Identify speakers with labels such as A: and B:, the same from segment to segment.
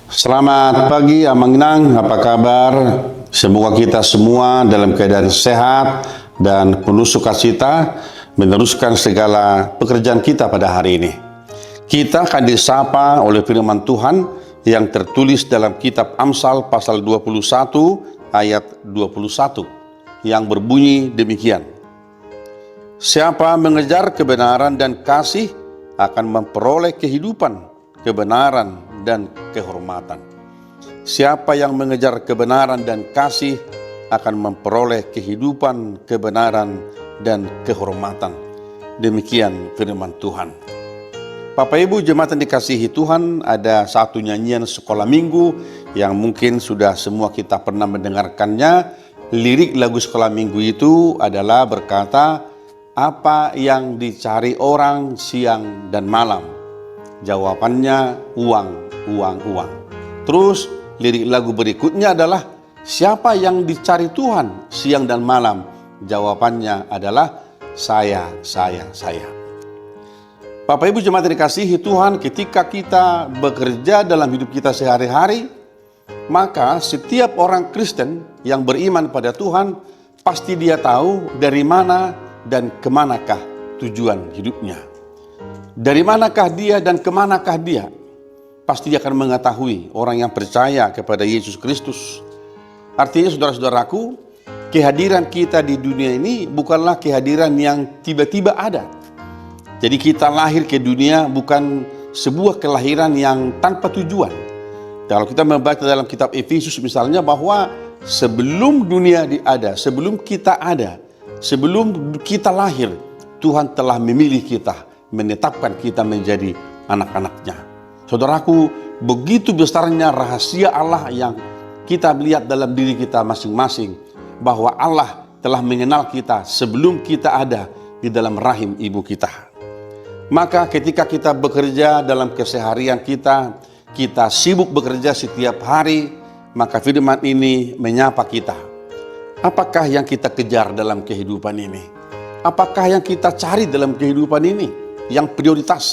A: Selamat pagi Amang Inang, apa kabar? Semoga kita semua dalam keadaan sehat dan penuh sukacita meneruskan segala pekerjaan kita pada hari ini. Kita akan disapa oleh firman Tuhan yang tertulis dalam kitab Amsal pasal 21 ayat 21 yang berbunyi demikian. Siapa mengejar kebenaran dan kasih akan memperoleh kehidupan, kebenaran, dan kehormatan. Siapa yang mengejar kebenaran dan kasih akan memperoleh kehidupan, kebenaran, dan kehormatan. Demikian firman Tuhan. Bapak Ibu jemaat yang dikasihi Tuhan, ada satu nyanyian sekolah minggu yang mungkin sudah semua kita pernah mendengarkannya. Lirik lagu sekolah minggu itu adalah berkata, apa yang dicari orang siang dan malam? Jawabannya uang, uang, uang. Terus lirik lagu berikutnya adalah siapa yang dicari Tuhan siang dan malam? Jawabannya adalah saya. Bapak Ibu jemaat yang dikasihi Tuhan, ketika kita bekerja dalam hidup kita sehari-hari, maka setiap orang Kristen yang beriman pada Tuhan pasti dia tahu dari mana dan kemanakah tujuan hidupnya. Dari manakah dia dan kemanakah dia? Pasti dia akan mengetahui orang yang percaya kepada Yesus Kristus. Artinya saudara-saudaraku, kehadiran kita di dunia ini bukanlah kehadiran yang tiba-tiba ada. Jadi kita lahir ke dunia bukan sebuah kelahiran yang tanpa tujuan. Kalau kita membaca dalam kitab Efesus misalnya bahwa sebelum dunia ada, sebelum kita ada, sebelum kita lahir, Tuhan telah memilih kita, menetapkan kita menjadi anak-anaknya. Saudaraku, begitu besarnya rahasia Allah yang kita lihat dalam diri kita masing-masing, bahwa Allah telah mengenal kita sebelum kita ada di dalam rahim ibu kita. Maka ketika kita bekerja dalam keseharian kita sibuk bekerja setiap hari, maka firman ini menyapa kita. Apakah yang kita kejar dalam kehidupan ini? Apakah yang kita cari dalam kehidupan ini? Yang prioritas.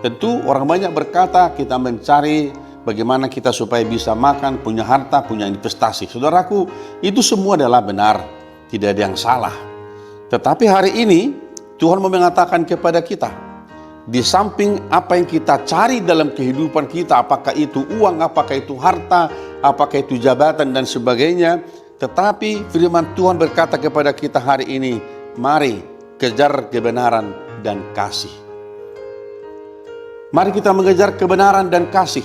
A: Tentu orang banyak berkata kita mencari bagaimana kita supaya bisa makan, punya harta, punya investasi. Saudaraku, itu semua adalah benar, tidak ada yang salah. Tetapi hari ini Tuhan mau mengatakan kepada kita, di samping apa yang kita cari dalam kehidupan kita, apakah itu uang, apakah itu harta, apakah itu jabatan dan sebagainya, tetapi firman Tuhan berkata kepada kita hari ini, mari kejar kebenaran dan kasih. Mari kita mengejar kebenaran dan kasih.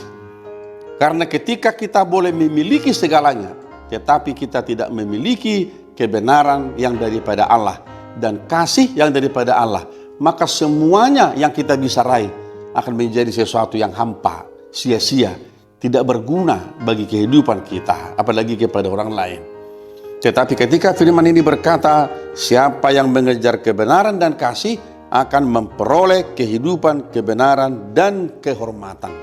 A: Karena ketika kita boleh memiliki segalanya, tetapi kita tidak memiliki kebenaran yang daripada Allah dan kasih yang daripada Allah, maka semuanya yang kita bisa raih akan menjadi sesuatu yang hampa, sia-sia, tidak berguna bagi kehidupan kita, apalagi kepada orang lain. Tetapi ketika firman ini berkata, siapa yang mengejar kebenaran dan kasih akan memperoleh kehidupan, kebenaran, dan kehormatan.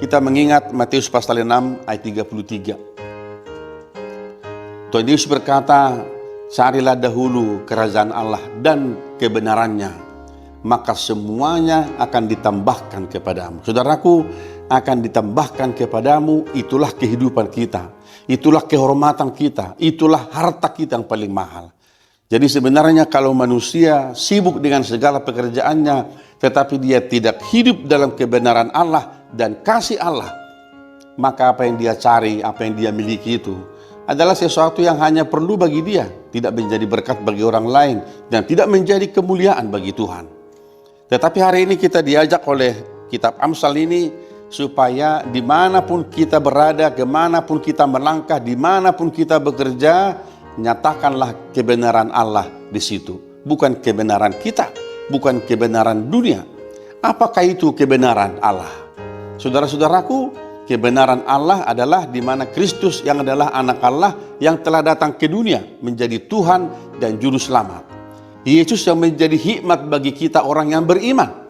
A: Kita mengingat Matius pasal 6 ayat 33. Tuhan Yesus berkata, carilah dahulu kerajaan Allah dan kebenarannya, maka semuanya akan ditambahkan kepadamu. Saudaraku, akan ditambahkan kepadamu, itulah kehidupan kita, itulah kehormatan kita, itulah harta kita yang paling mahal. Jadi sebenarnya kalau manusia sibuk dengan segala pekerjaannya, tetapi dia tidak hidup dalam kebenaran Allah dan kasih Allah, maka apa yang dia cari, apa yang dia miliki itu adalah sesuatu yang hanya perlu bagi dia, tidak menjadi berkat bagi orang lain, dan tidak menjadi kemuliaan bagi Tuhan. Tetapi hari ini kita diajak oleh kitab Amsal ini, supaya dimanapun kita berada, kemanapun kita melangkah, dimanapun kita bekerja, nyatakanlah kebenaran Allah di situ. Bukan kebenaran kita, bukan kebenaran dunia. Apakah itu kebenaran Allah? Saudara-saudaraku, kebenaran Allah adalah di mana Kristus yang adalah anak Allah yang telah datang ke dunia menjadi Tuhan dan Juru Selamat. Yesus yang menjadi hikmat bagi kita orang yang beriman.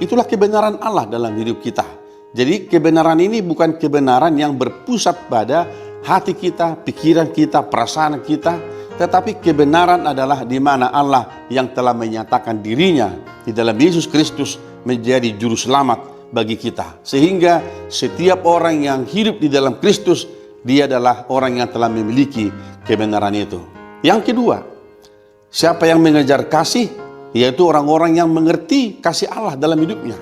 A: Itulah kebenaran Allah dalam hidup kita. Jadi kebenaran ini bukan kebenaran yang berpusat pada hati kita, pikiran kita, perasaan kita, tetapi kebenaran adalah di mana Allah yang telah menyatakan dirinya di dalam Yesus Kristus menjadi juru selamat, bagi kita. Sehingga setiap orang yang hidup di dalam Kristus, dia adalah orang yang telah memiliki kebenaran itu. Yang kedua, siapa yang mengejar kasih, yaitu orang-orang yang mengerti kasih Allah dalam hidupnya.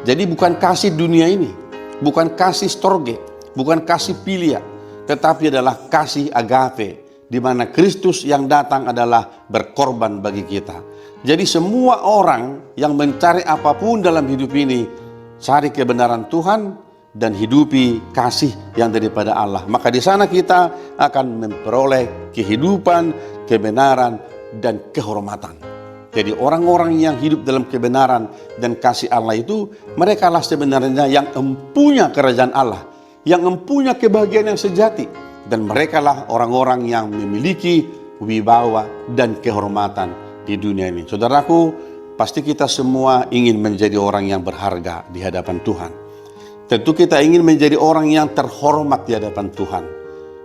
A: Jadi bukan kasih dunia ini, bukan kasih storge, bukan kasih filia, tetapi adalah kasih agape, di mana Kristus yang datang adalah berkorban bagi kita. Jadi semua orang yang mencari apapun dalam hidup ini, cari kebenaran Tuhan dan hidupi kasih yang daripada Allah. Maka di sana kita akan memperoleh kehidupan, kebenaran, dan kehormatan. Jadi orang-orang yang hidup dalam kebenaran dan kasih Allah itu, mereka lah sebenarnya yang empunya kerajaan Allah, yang empunya kebahagiaan yang sejati. Dan mereka lah orang-orang yang memiliki wibawa dan kehormatan di dunia ini. Saudaraku, pasti kita semua ingin menjadi orang yang berharga di hadapan Tuhan. Tentu kita ingin menjadi orang yang terhormat di hadapan Tuhan.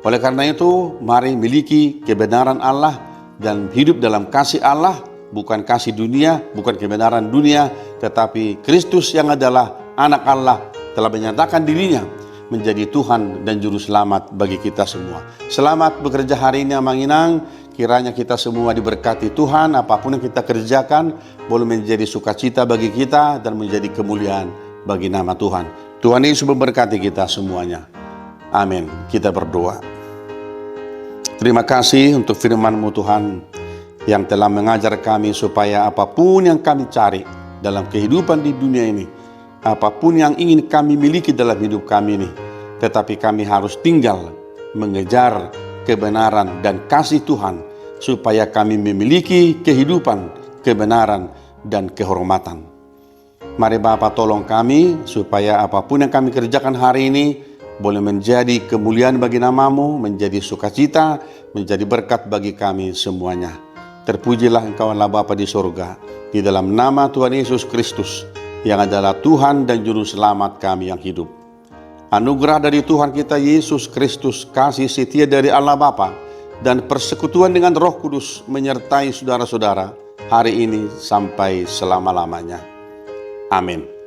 A: Oleh karena itu, mari miliki kebenaran Allah dan hidup dalam kasih Allah, bukan kasih dunia, bukan kebenaran dunia, tetapi Kristus yang adalah anak Allah telah menyatakan dirinya menjadi Tuhan dan Juru Selamat bagi kita semua. Selamat bekerja hari ini, Amang Inang. Kiranya kita semua diberkati Tuhan. Apapun yang kita kerjakan boleh menjadi sukacita bagi kita dan menjadi kemuliaan bagi nama Tuhan. Tuhan Yesus memberkati kita semuanya. Amin. Kita berdoa. Terima kasih untuk firman-Mu Tuhan, yang telah mengajar kami supaya apapun yang kami cari dalam kehidupan di dunia ini, apapun yang ingin kami miliki dalam hidup kami ini, tetapi kami harus tinggal mengejar kebenaran dan kasih Tuhan, supaya kami memiliki kehidupan, kebenaran, dan kehormatan. Mari Bapa, tolong kami supaya apapun yang kami kerjakan hari ini boleh menjadi kemuliaan bagi nama-Mu, menjadi sukacita, menjadi berkat bagi kami semuanya. Terpujilah Engkau Allah Bapa di surga, di dalam nama Tuhan Yesus Kristus, yang adalah Tuhan dan Juru Selamat kami yang hidup. Anugerah dari Tuhan kita Yesus Kristus, kasih setia dari Allah Bapa, dan persekutuan dengan Roh Kudus menyertai saudara-saudara hari ini sampai selama-lamanya. Amin.